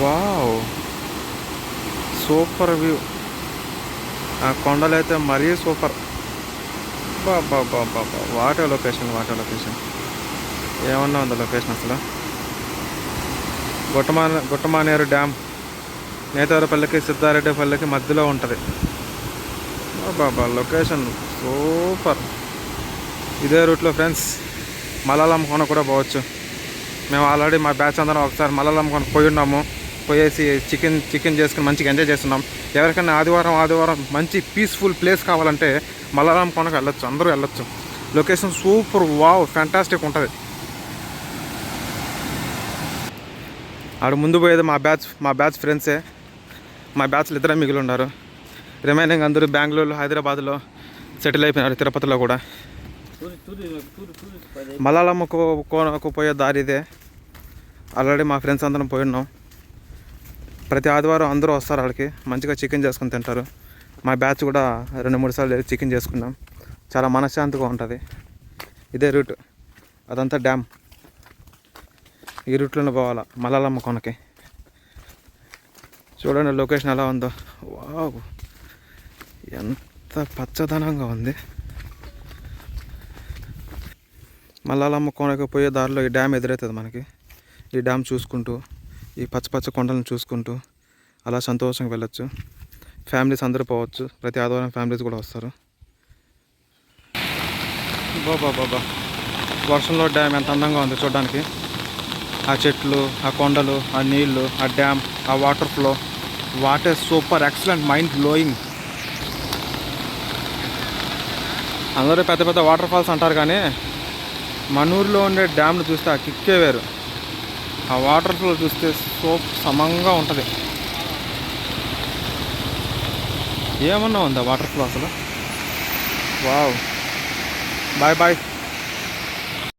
Wow, super view. ఆ కొండలు అయితే మరీ సూపర్. బాబా బాబా, వాటే లొకేషన్, వాటే లొకేషన్. ఏమన్నా ఉంది లొకేషన్ అసలు. గుట్టమానేరు డ్యామ్ నేతారపల్లికి సిద్ధారెడ్డిపల్లికి మధ్యలో ఉంటుంది. బాబా లొకేషన్ సూపర్. ఇదే రూట్లో ఫ్రెండ్స్ మలాలం కోన కూడా పోవచ్చు. మేము ఆల్రెడీ మా బ్యాచ్ అందరం ఒకసారి మలాలం కోన పోయి ఉన్నాము. పోయేసి చికెన్ చేసుకుని మంచిగా ఎంజాయ్ చేస్తున్నాం. ఎవరికైనా ఆదివారం మంచి పీస్ఫుల్ ప్లేస్ కావాలంటే మలాలం కోనకు వెళ్ళొచ్చు, అందరూ వెళ్ళొచ్చు. లొకేషన్ సూపర్, వావ్, ఫ్యాంటాస్టిక్ ఉంటుంది. ఆడ ముందు పోయేది మా బ్యాచ్ ఫ్రెండ్సే. మా బ్యాచ్లు ఇద్దరే మిగిలి ఉన్నారు. రిమైనింగ్ అందరూ బెంగళూరు, హైదరాబాద్లో సెటిల్ అయిపోయినారు, తిరుపతిలో కూడా. మలాలమ్మ కోనకు పోయే దారి ఇదే. ఆల్రెడీ మా ఫ్రెండ్స్ అందరం పోయి ఉన్నాం. ప్రతి ఆదివారం అందరూ వస్తారు అక్కడికి, మంచిగా చికెన్ చేసుకుని తింటారు. మా బ్యాచ్ కూడా 2-3 సార్లు చికెన్ చేసుకున్నాం. చాలా మనశ్శాంతిగా ఉంటుంది. ఇదే రూట్, అదంతా డ్యామ్. ఈ రూట్లోనే పోవాలా మలాలమ్మ కోనకి. చూడండి లొకేషన్ ఎలా ఉందో. వావ్, ఎంత పచ్చదనంగా ఉంది. మల్లాలమ్మ కోనకి పోయే దారిలో ఈ డ్యామ్ ఎదురవుతుంది మనకి. ఈ డ్యామ్ చూసుకుంటూ, ఈ పచ్చ కొండలను చూసుకుంటూ అలా సంతోషంగా వెళ్ళొచ్చు. ఫ్యామిలీస్ అందరూ పోవచ్చు. ప్రతి ఆదివారం ఫ్యామిలీస్ కూడా వస్తారు. బాబా, వర్షంలో డ్యామ్ ఎంత అందంగా ఉంది చూడడానికి. ఆ చెట్లు, ఆ కొండలు, ఆ నీళ్లు, ఆ డ్యామ్, ఆ water flow, water super, excellent, mind blowing. అందరూ పెద్ద పెద్ద వాటర్ ఫాల్స్ అంటారు కానీ మన ఊరిలో ఉండే డ్యామ్ను చూస్తే ఆ కిక్కే వేరు. ఆ వాటర్ ఫ్లో చూస్తే సమంగా ఉంటుంది. ఏమన్నా ఉందా వాటర్ ఫ్లో అసలు. Wow, bye bye.